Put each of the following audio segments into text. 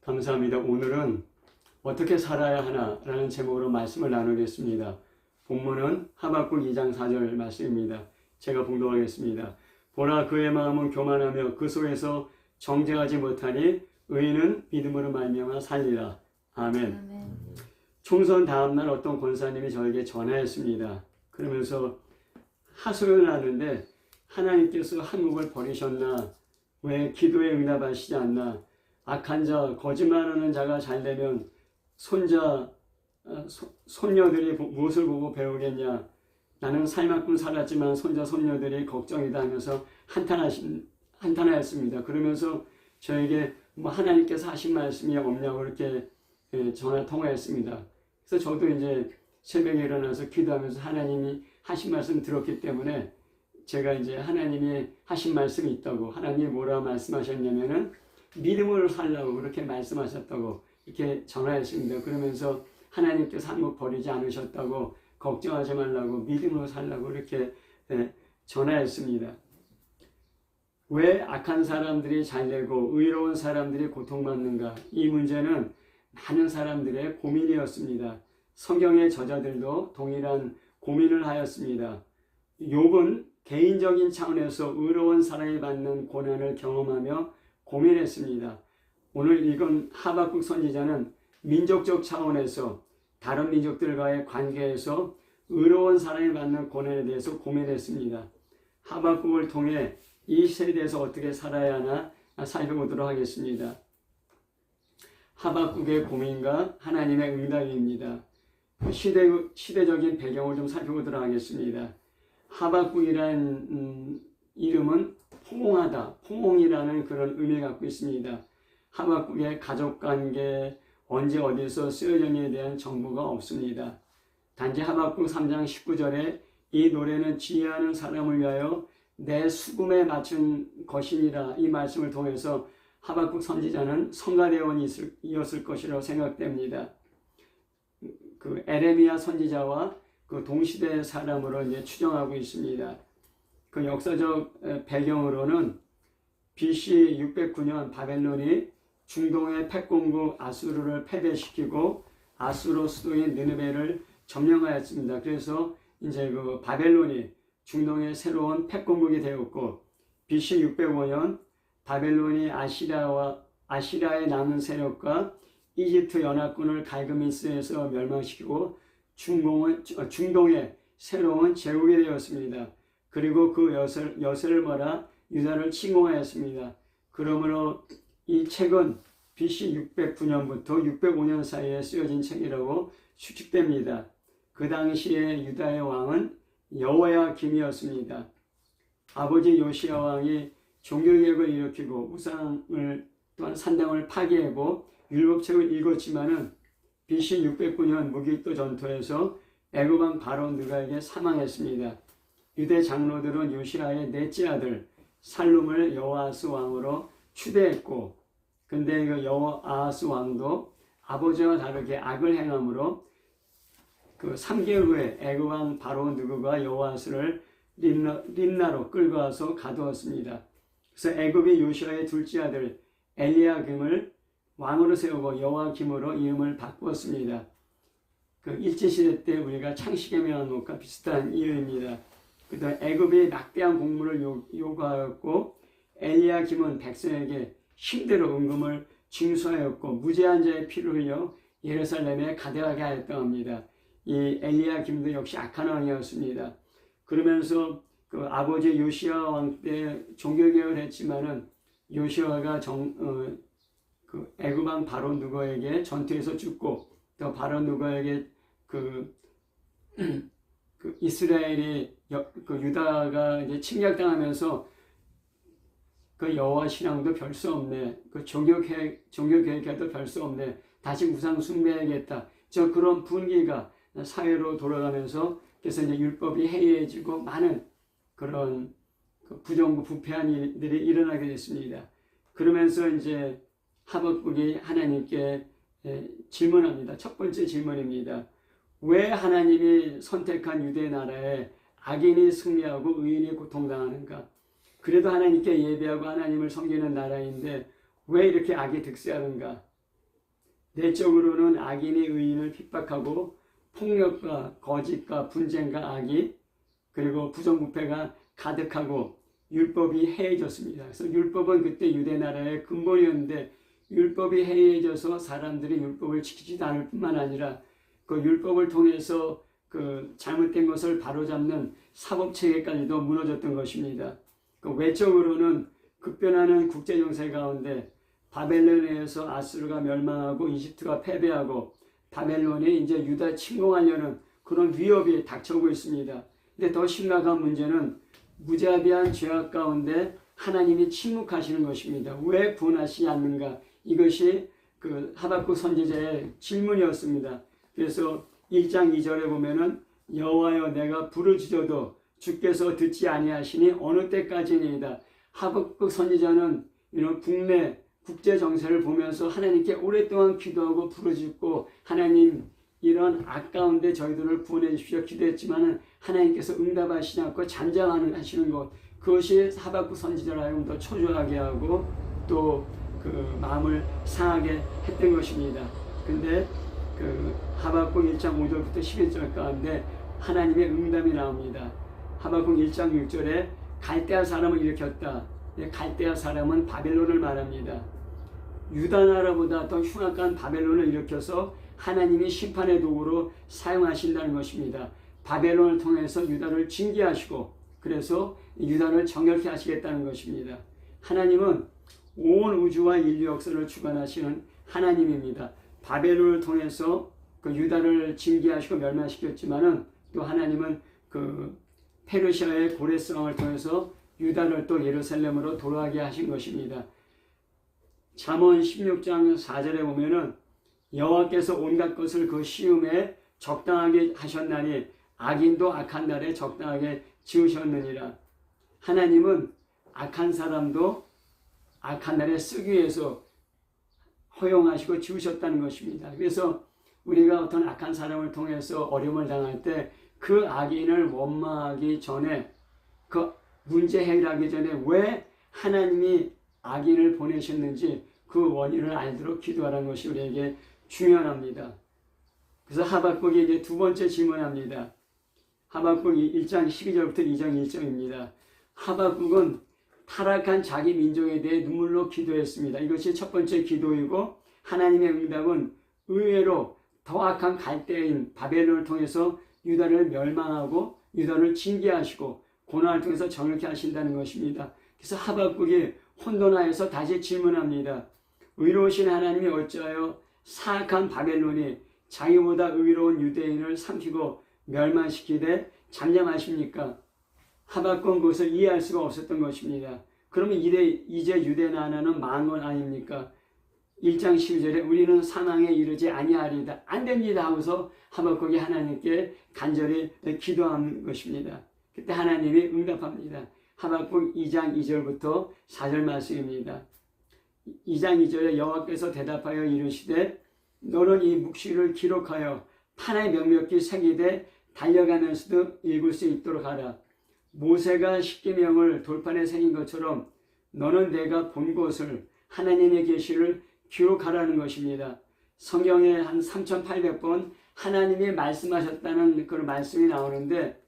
감사합니다. 오늘은 어떻게 살아야 하나라는 제목으로 말씀을 나누겠습니다. 본문은 하박국 2장 4절 말씀입니다. 제가 봉독하겠습니다. 보라, 그의 마음은 교만하며 그 속에서 정죄하지 못하니 의인은 믿음으로 말미암아 살리라. 아멘. 총선 다음날 어떤 권사님이 저에게 전화했습니다. 그러면서 하소연을 하는데, 하나님께서 한국을 버리셨나? 왜 기도에 응답하시지 않나? 악한 자, 거짓말하는 자가 잘되면 손녀들이 무엇을 보고 배우겠냐? 나는 살만큼 살았지만 손자, 손녀들이 걱정이다 하면서 한탄하였습니다. 그러면서 저에게 하나님께서 하신 말씀이 없냐고 이렇게 전화 통화했습니다. 그래서 저도 이제 새벽에 일어나서 기도하면서 하나님이 하신 말씀 들었기 때문에 제가 이제 하나님이 하신 말씀이 있다고, 하나님이 뭐라 말씀하셨냐면은 믿음으로 살라고 그렇게 말씀하셨다고 이렇게 전화했습니다. 그러면서 하나님께서 한국 버리지 않으셨다고, 걱정하지 말라고, 믿음으로 살라고 이렇게 전화했습니다. 왜 악한 사람들이 잘되고 의로운 사람들이 고통받는가? 이 문제는 많은 사람들의 고민이었습니다. 성경의 저자들도 동일한 고민을 하였습니다. 욥은 개인적인 차원에서 의로운 사람이 받는 고난을 경험하며 고민했습니다. 오늘 읽은 하박국 선지자는 민족적 차원에서 다른 민족들과의 관계에서 의로운 사람이 받는 고난에 대해서 고민했습니다. 하박국을 통해 이 세대에서 어떻게 살아야 하나 살펴보도록 하겠습니다. 하박국의 고민과 하나님의 응답입니다. 시대적인 배경을 좀 살펴보도록 하겠습니다. 하박국이라는 이름은 포옹하다, 포옹이라는 그런 의미를 갖고 있습니다. 하박국의 가족관계, 언제 어디서 쓰여졌냐에 대한 정보가 없습니다. 단지 하박국 3장 19절에 이 노래는 지혜하는 사람을 위하여 내 수금에 맞춘 것이니라, 이 말씀을 통해서 하박국 선지자는 성가대원이었을 것이라고 생각됩니다. 그 에레미야 선지자와 그 동시대 사람으로 이제 추정하고 있습니다. 그 역사적 배경으로는 BC 609년 바벨론이 중동의 패권국 아수르를 패배시키고 아수르 수도인 느느베를 점령하였습니다. 그래서 이제 그 바벨론이 중동의 새로운 패권국이 되었고, BC 605년 바벨론이 아시라의 남은 세력과 이집트 연합군을 갈그미스에서 멸망시키고 중동의 새로운 제국이 되었습니다. 그리고 그 여세를 몰아 유다를 침공하였습니다. 그러므로 이 책은 BC 609년부터 605년 사이에 쓰여진 책이라고 추측됩니다. 그 당시에 유다의 왕은 여호야김이었습니다. 아버지 요시야 왕이 종교개혁을 일으키고 우상을 또한 산당을 파괴하고 율법책을 읽었지만은 BC 609년 무기또 전투에서 애굽 왕 바로 느가에게 사망했습니다. 유대 장로들은 요시야의 넷째 아들 살룸을 여호아스 왕으로 추대했고, 근데 그 여호아스 왕도 아버지와 다르게 악을 행함으로 그 3개월 후에 애굽 왕 바로 느그가 여호아스를 림나로 끌고 와서 가두었습니다. 그래서 애굽이 요시야의 둘째 아들 엘리야김을 왕으로 세우고 여호야김으로 이름을 바꾸었습니다. 그 일제시대 때 우리가 창세기에 명한 것과 비슷한 이유입니다. 그다음 애굽이 막대한 곡물을 요구하였고, 엘리야김은 백성에게 힘대로 은금을 징수하였고 무죄한 자의 피를 흘려 예루살렘에 가득하게 하였다고 합니다. 이 엘리야김도 역시 악한 왕이었습니다. 그러면서 그 아버지 요시야 왕 때 종교개혁을 했지만은 요시야가 그 애굽 왕 바로 느고에게 전투에서 죽고, 또 바로 느고에게 그 이스라엘이 그 유다가 이제 침략당하면서 그 여호와 신앙도 별 수 없네, 그 종교개혁도 별 수 없네, 다시 우상 숭배해야겠다, 그런 분위기가 사회로 돌아가면서, 그래서 이제 율법이 해이해지고 많은 그런 부정부 부패한 일들이 일어나게 됐습니다. 그러면서 이제 하박국이 하나님께 질문합니다. 첫 번째 질문입니다. 왜 하나님이 선택한 유대 나라에 악인이 승리하고 의인이 고통당하는가? 그래도 하나님께 예배하고 하나님을 섬기는 나라인데 왜 이렇게 악이 득세하는가? 내적으로는 악인이 의인을 핍박하고 폭력과 거짓과 분쟁과 악이 그리고 부정부패가 가득하고 율법이 해해졌습니다. 그래서 율법은 그때 유대 나라의 근본이었는데 율법이 해해져서 사람들이 율법을 지키지도 않을 뿐만 아니라 그 율법을 통해서 그 잘못된 것을 바로잡는 사법체계까지도 무너졌던 것입니다. 그 외적으로는 급변하는 국제 정세 가운데 바벨론에서 아수르가 멸망하고 이집트가 패배하고 바벨론이 이제 유다 침공하려는 그런 위협이 닥쳐오고 있습니다. 근데 더 심각한 문제는 무자비한 죄악 가운데 하나님이 침묵하시는 것입니다. 왜 구원하시지 않는가? 이것이 그 하박국 선지자의 질문이었습니다. 그래서 1장 2절에 보면은 여호와여 내가 부르짖어도 주께서 듣지 아니하시니 어느 때까지니이다. 하박국 선지자는 이런 국내 국제 정세를 보면서 하나님께 오랫동안 기도하고 부르짖고 하나님 이런 악 가운데 저희들을 구원해 주십시오 기도했지만 하나님께서 응답하시지 않고 잠잠하시는 것, 그것이 하박국 선지자를 하여금 더 초조하게 하고 또 그 마음을 상하게 했던 것입니다. 근데 그 하박국 1장 5절부터 11절 가운데 하나님의 응답이 나옵니다. 하박국 1장 6절에 갈대아 사람을 일으켰다. 갈대아 사람은 바벨론을 말합니다. 유다 나라보다 더 흉악한 바벨론을 일으켜서 하나님이 심판의 도구로 사용하신다는 것입니다. 바벨론을 통해서 유다를 징계하시고 그래서 유다를 정결케 하시겠다는 것입니다. 하나님은 온 우주와 인류 역사를 주관하시는 하나님입니다. 바벨론을 통해서 그 유다를 징계하시고 멸망시켰지만은 또 하나님은 그 페르시아의 고레스왕을 통해서 유다를 또 예루살렘으로 돌아가게 하신 것입니다. 잠언 16장 4절에 보면은 여호와께서 온갖 것을 그 시음에 적당하게 하셨나니 악인도 악한 날에 적당하게 지으셨느니라. 하나님은 악한 사람도 악한 날에 쓰기 위해서 허용하시고 지으셨다는 것입니다. 그래서 우리가 어떤 악한 사람을 통해서 어려움을 당할 때 그 악인을 원망하기 전에 그 문제 해결하기 전에 왜 하나님이 악인을 보내셨는지 그 원인을 알도록 기도하라는 것이 우리에게 중요합니다. 그래서 하박국이 이제 두 번째 질문합니다. 하박국 1장 12절부터 2장 1절입니다. 하박국은 타락한 자기 민족에 대해 눈물로 기도했습니다. 이것이 첫 번째 기도이고 하나님의 응답은 의외로 더 악한 갈대인 바벨론을 통해서 유다를 멸망하고 유다를 징계하시고 고난을 통해서 정결케 하신다는 것입니다. 그래서 하박국이 혼돈하여서 다시 질문합니다. 의로우신 하나님이 어찌하여 사악한 바벨론이 자기보다 의로운 유대인을 삼키고 멸망시키되 잠잠하십니까? 하박국은 그것을 이해할 수가 없었던 것입니다. 그러면 이제 유대 나라는 망한 건 아닙니까? 1장 12절에 우리는 사망에 이르지 아니하리이다. 안 됩니다 하고서 하박국이 하나님께 간절히 기도하는 것입니다. 그때 하나님이 응답합니다. 하박국 2장 2절부터 4절 말씀입니다. 2장 2절에 여호와께서 대답하여 이르시되 너는 이 묵시를 기록하여 판에 명명히 새기되 달려가면서도 읽을 수 있도록 하라. 모세가 십계명을 돌판에 새긴 것처럼 너는 내가 본 것을 하나님의 계시를 기록하라는 것입니다. 성경에 한 3,800번 하나님이 말씀하셨다는 그런 말씀이 나오는데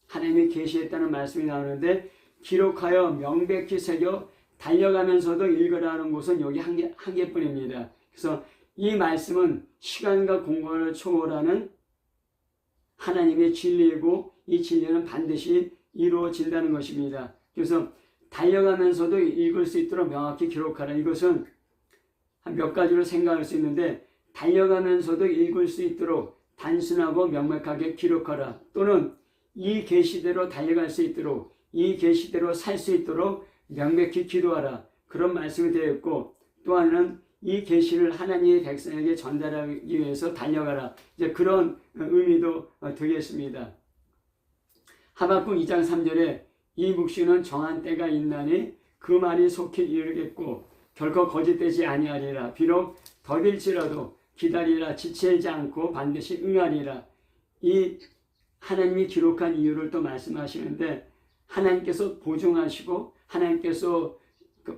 하나님이 계시했다는 말씀이 나오는데 기록하여 명백히 새겨 달려가면서도 읽으라는 곳은 여기 한 개뿐입니다. 그래서 이 말씀은 시간과 공간을 초월하는 하나님의 진리이고 이 진리는 반드시 이루어진다는 것입니다. 그래서 달려가면서도 읽을 수 있도록 명확히 기록하라. 이것은 한 몇 가지로 생각할 수 있는데 달려가면서도 읽을 수 있도록 단순하고 명확하게 기록하라. 또는 이 계시대로 달려갈 수 있도록 이 계시대로 살 수 있도록 명백히 기도하라. 그런 말씀이 되어 있고 또 하나는 이 계시를 하나님의 백성에게 전달하기 위해서 달려가라. 이제 그런 의미도 되겠습니다. 하박국 2장 3절에 이 묵시는 정한 때가 있나니 그 말이 속히 이르겠고 결코 거짓되지 아니하리라. 비록 더딜지라도 기다리라. 지체하지 않고 반드시 응하리라. 이 하나님이 기록한 이유를 또 말씀하시는데 하나님께서 보증하시고 하나님께서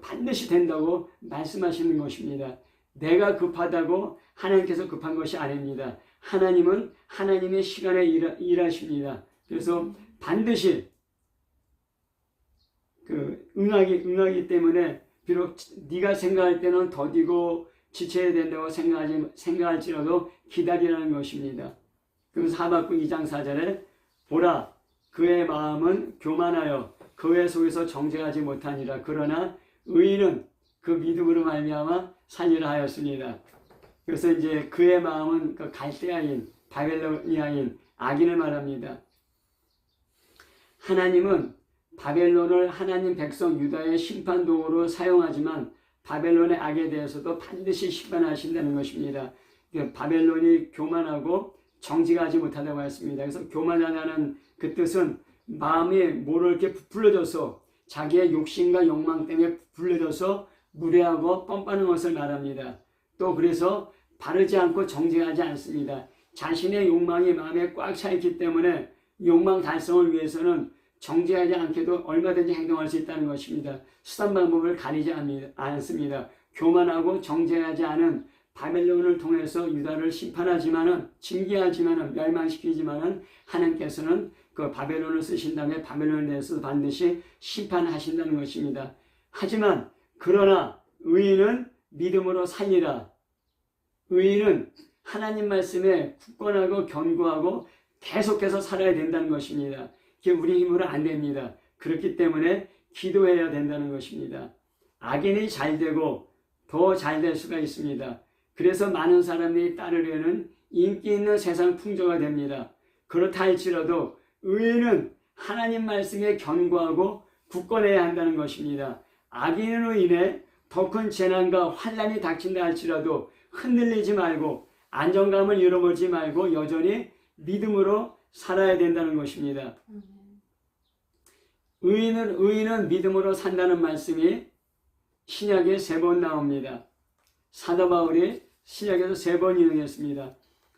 반드시 된다고 말씀하시는 것입니다. 내가 급하다고 하나님께서 급한 것이 아닙니다. 하나님은 하나님의 시간에 일하십니다. 그래서 반드시 응하기 때문에 비록 네가 생각할 때는 더디고 지쳐야 된다고 생각할지라도 기다리라는 것입니다. 그래서 하박국 2장 4절에 보라 그의 마음은 교만하여 그의 속에서 정죄하지 못하니라. 그러나 의인은 그 믿음으로 말미암아 살리라 하였습니다. 그래서 이제 그의 마음은 그 갈대아인 바벨로니아인 악인을 말합니다. 하나님은 바벨론을 하나님 백성 유다의 심판도구로 사용하지만 바벨론의 악에 대해서도 반드시 심판하신다는 것입니다. 바벨론이 교만하고 정직하지 못하다고 했습니다. 그래서 교만하다는 그 뜻은 마음이 모르게 부풀려져서 자기의 욕심과 욕망 때문에 부풀려져서 무례하고 뻔뻔한 것을 말합니다. 또 그래서 바르지 않고 정직하지 않습니다. 자신의 욕망이 마음에 꽉 차 있기 때문에 욕망 달성을 위해서는 정직하지 않게도 얼마든지 행동할 수 있다는 것입니다. 수단 방법을 가리지 않습니다. 교만하고 정직하지 않은 바벨론을 통해서 유다를 심판하지만은 징계하지만은 멸망시키지만은 하나님께서는 그 바벨론을 쓰신 다음에 바벨론에 대해서 반드시 심판하신다는 것입니다. 하지만 그러나 의인은 믿음으로 살리라. 의인은 하나님 말씀에 굳건하고 견고하고 계속해서 살아야 된다는 것입니다. 그게 우리 힘으로 안 됩니다. 그렇기 때문에 기도해야 된다는 것입니다. 악인이 잘 되고 더 잘 될 수가 있습니다. 그래서 많은 사람들이 따르려는 인기 있는 세상 풍조가 됩니다. 그렇다 할지라도 의인은 하나님 말씀에 견고하고 굳건해야 한다는 것입니다. 악인으로 인해 더 큰 재난과 환난이 닥친다 할지라도 흔들리지 말고 안정감을 잃어버리지 말고 여전히 믿음으로 살아야 된다는 것입니다. 의인은 믿음으로 산다는 말씀이 신약에 3번 나옵니다. 사도 바울이 신약에서 3번 인용했습니다.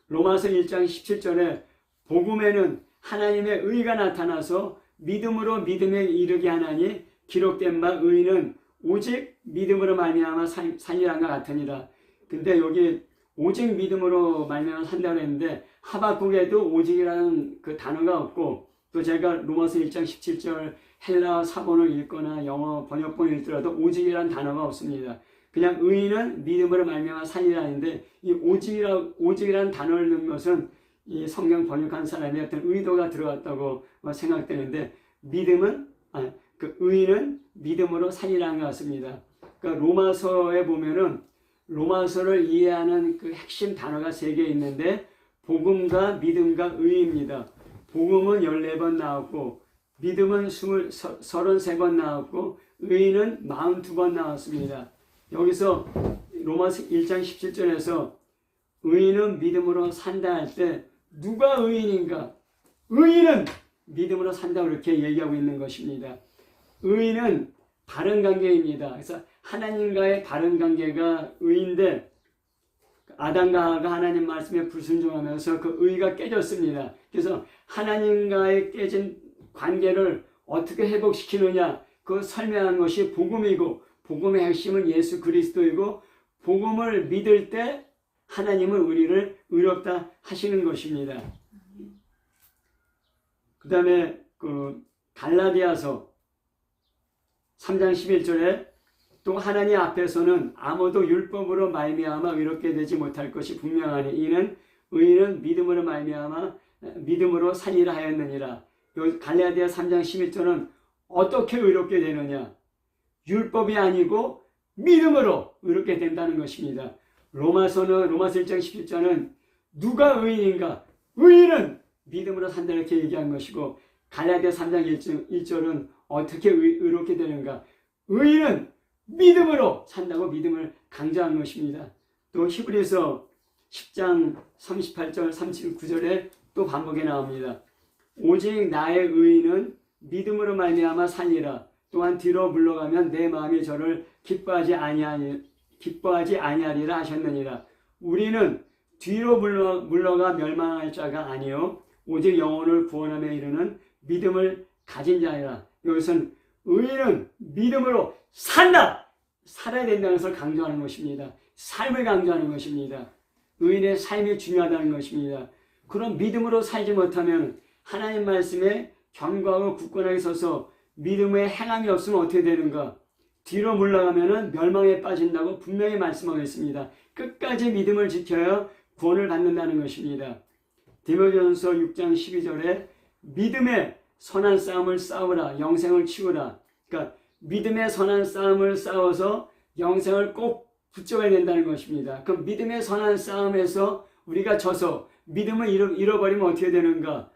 로마서 1장 17절에 복음에는 하나님의 의가 나타나서 믿음으로 믿음에 이르게 하나니 기록된 바 의인은 오직 믿음으로 말미암아 살리라는 것 같으니라. 근데 여기 오직 믿음으로 말미암아 산다고 했는데 하박국에도 오직이라는 그 단어가 없고 또 제가 로마서 1장 17절 헬라 사본을 읽거나 영어 번역본을 읽더라도 오직이라는 단어가 없습니다. 그냥 의인은 믿음으로 말미암아 살리라는데 이 오직이라는 단어를 넣은 것은 이 성경 번역한 사람의 어떤 의도가 들어갔다고 생각되는데 그 의인은 믿음으로 살리라는 것 같습니다. 그러니까 로마서에 보면은 로마서를 이해하는 그 핵심 단어가 3개 있는데 복음과 믿음과 의입니다. 복음은 14번 나왔고 믿음은 33번 나왔고 의인은 42번 나왔습니다. 여기서 로마서 1장 17절에서 의인은 믿음으로 산다 할 때 누가 의인인가? 의인은 믿음으로 산다 이렇게 얘기하고 있는 것입니다. 의인은 바른 관계입니다. 그래서 하나님과의 바른 관계가 의인데 아담과 하와가 하나님 말씀에 불순종하면서 그 의가 깨졌습니다. 그래서 하나님과의 깨진 관계를 어떻게 회복시키느냐 그 설명한 것이 복음이고 복음의 핵심은 예수 그리스도이고 복음을 믿을 때 하나님은 우리를 의롭다 하시는 것입니다. 그 다음에 그 갈라디아서 3장 11절에 또 하나님 앞에서는 아무도 율법으로 말미암아 의롭게 되지 못할 것이 분명하니 이는 의인은 믿음으로 말미암아 믿음으로 살리라 하였느니라. 갈라디아 3장 11절은 어떻게 의롭게 되느냐? 율법이 아니고 믿음으로 의롭게 된다는 것입니다. 로마서 1장 17절은 누가 의인인가? 의인은 믿음으로 산다 이렇게 얘기한 것이고 갈라디아 3장 1절은 어떻게 의롭게 되는가? 의인은 믿음으로 산다고 믿음을 강조한 것입니다. 또 히브리서 10장 38절 39절에 또 반복에 나옵니다. 오직 나의 의인은 믿음으로 말미암아 살리라. 또한 뒤로 물러가면 내 마음이 저를 기뻐하지 아니하리라 하셨느니라. 우리는 뒤로 물러가 멸망할 자가 아니요 오직 영혼을 구원함에 이르는 믿음을 가진 자이라. 여기서는 의인은 믿음으로 산다! 살아야 된다는 것을 강조하는 것입니다. 삶을 강조하는 것입니다. 의인의 삶이 중요하다는 것입니다. 그런 믿음으로 살지 못하면 하나님 말씀에 견고하고 굳건하게 서서 믿음의 행함이 없으면 어떻게 되는가? 뒤로 물러가면 멸망에 빠진다고 분명히 말씀하겠습니다. 끝까지 믿음을 지켜야 구원을 받는다는 것입니다. 디모데전서 6장 12절에 믿음의 선한 싸움을 싸우라 영생을 치우라. 그러니까 믿음의 선한 싸움을 싸워서 영생을 꼭 붙잡아야 된다는 것입니다. 그 믿음의 선한 싸움에서 우리가 져서 믿음을 잃어버리면 어떻게 되는가?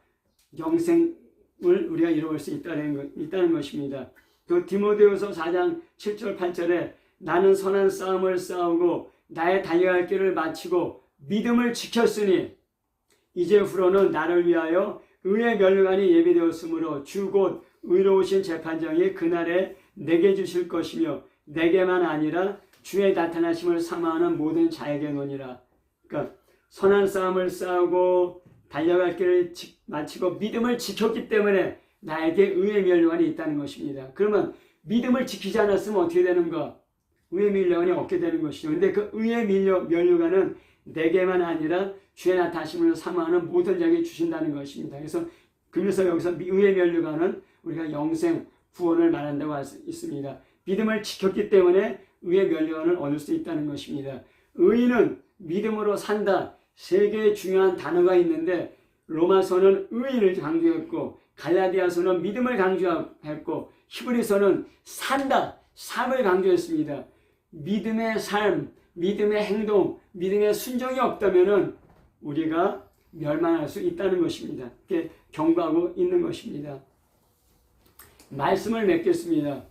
영생을 우리가 잃어버릴 수 있다는 것입니다. 그 디모데후서 4장 7절 8절에 나는 선한 싸움을 싸우고 나의 달려갈 길을 마치고 믿음을 지켰으니 이제후로는 나를 위하여 의의 면류관이 예비되었으므로 주 곧 의로우신 재판장이 그날에 내게 주실 것이며 내게만 아니라 주의 나타나심을 사모하는 모든 자에게노니라. 그러니까 선한 싸움을 싸우고 달려갈 길을 마치고 믿음을 지켰기 때문에 나에게 의의 면류관이 있다는 것입니다. 그러면 믿음을 지키지 않았으면 어떻게 되는가? 의의 면류관이 없게 되는 것이죠. 그런데 그 의의 면류관은 내게만 아니라 주의 나타나심을 사모하는 모든 자에게 주신다는 것입니다. 그래서 여기서 의의 면류관은 우리가 영생, 구원을 말한다고 할 수 있습니다. 믿음을 지켰기 때문에 의의 면류관을 얻을 수 있다는 것입니다. 의인은 믿음으로 산다. 세 개의 중요한 단어가 있는데 로마서는 의인을 강조했고 갈라디아서는 믿음을 강조했고 히브리서는 산다, 삶을 강조했습니다. 믿음의 삶, 믿음의 행동, 믿음의 순종이 없다면 우리가 멸망할 수 있다는 것입니다. 이렇게 경고하고 있는 것입니다. 말씀을 맺겠습니다.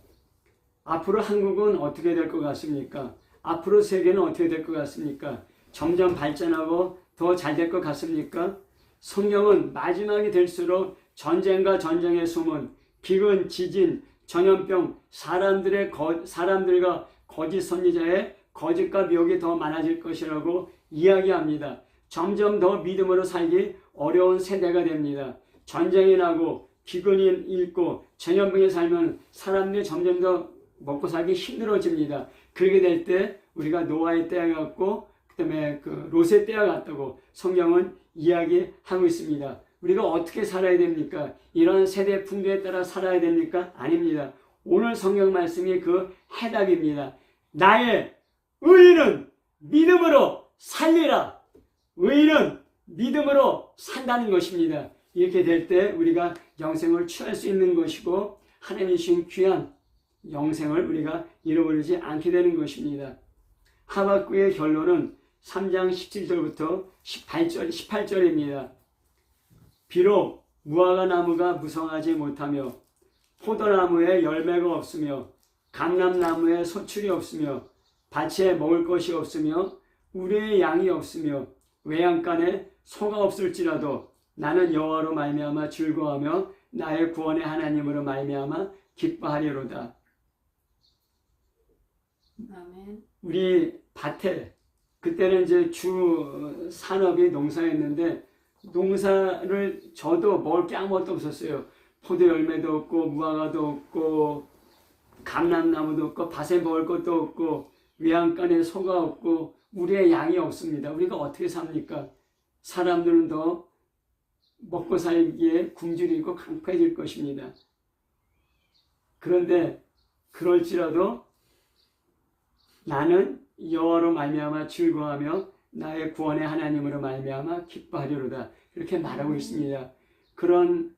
앞으로 한국은 어떻게 될 것 같습니까? 앞으로 세계는 어떻게 될 것 같습니까? 점점 발전하고 더 잘 될 것 같습니까? 성경은 마지막이 될수록 전쟁과 전쟁의 소문, 기근, 지진, 전염병, 사람들과 거짓 선지자의 거짓과 미혹이 더 많아질 것이라고 이야기합니다. 점점 더 믿음으로 살기 어려운 세대가 됩니다. 전쟁이 나고 기근이 있고 전염병에 살면 사람들이 점점 더 먹고 살기 힘들어집니다. 그렇게 될 때 우리가 노아의 때와 같고 그다음에 그 롯의 때와 같다고 성경은 이야기하고 있습니다. 우리가 어떻게 살아야 됩니까? 이런 세대 풍조에 따라 살아야 됩니까? 아닙니다. 오늘 성경 말씀이 그 해답입니다. 나의 의인은 믿음으로 살리라. 의인은 믿음으로 산다는 것입니다. 이렇게 될 때 우리가 영생을 취할 수 있는 것이고 하나님이 주신 귀한 영생을 우리가 잃어버리지 않게 되는 것입니다. 하박국의 결론은 3장 17절부터 18절입니다. 비록 무화과 나무가 무성하지 못하며 포도나무에 열매가 없으며 감람나무에 소출이 없으며 밭에 먹을 것이 없으며 우리의 양이 없으며 외양간에 소가 없을지라도 나는 여호와로 말미암아 즐거워하며 나의 구원의 하나님으로 말미암아 기뻐하리로다. 아멘. 우리 밭에 그때는 이제 주 산업이 농사였는데 농사를 져도 먹을 게 아무것도 없었어요. 포도 열매도 없고 무화과도 없고 감람나무도 없고 밭에 먹을 것도 없고 외양간에 소가 없고 우리의 양이 없습니다. 우리가 어떻게 삽니까? 사람들은 더 먹고 살기에 굶주리고 강팍해질 것입니다. 그런데 그럴지라도 나는 여호와로 말미암아 즐거워하며 나의 구원의 하나님으로 말미암아 기뻐하리로다. 이렇게 말하고 있습니다. 그런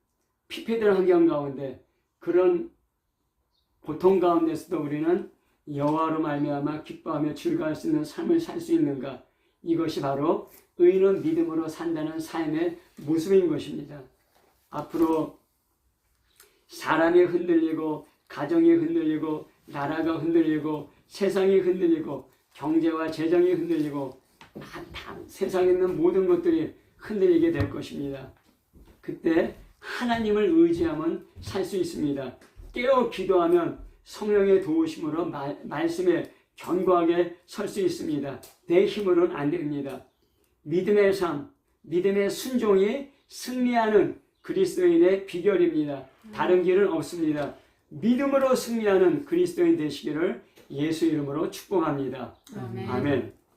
피폐된 환경 가운데 그런 고통 가운데서도 우리는 여호와로 말미암아 기뻐하며 즐거워할 수 있는 삶을 살 수 있는가? 이것이 바로 의인은 믿음으로 산다는 삶의 모습인 것입니다. 앞으로 사람이 흔들리고 가정이 흔들리고 나라가 흔들리고 세상이 흔들리고 경제와 재정이 흔들리고 세상에 있는 모든 것들이 흔들리게 될 것입니다. 그때 하나님을 의지하면 살 수 있습니다. 깨어 기도하면 성령의 도우심으로 말씀에 견고하게 설 수 있습니다. 내 힘으로는 안 됩니다. 믿음의 삶, 믿음의 순종이 승리하는 그리스도인의 비결입니다. 다른 길은 없습니다. 믿음으로 승리하는 그리스도인 되시기를 예수 이름으로 축복합니다. 아멘. 아멘.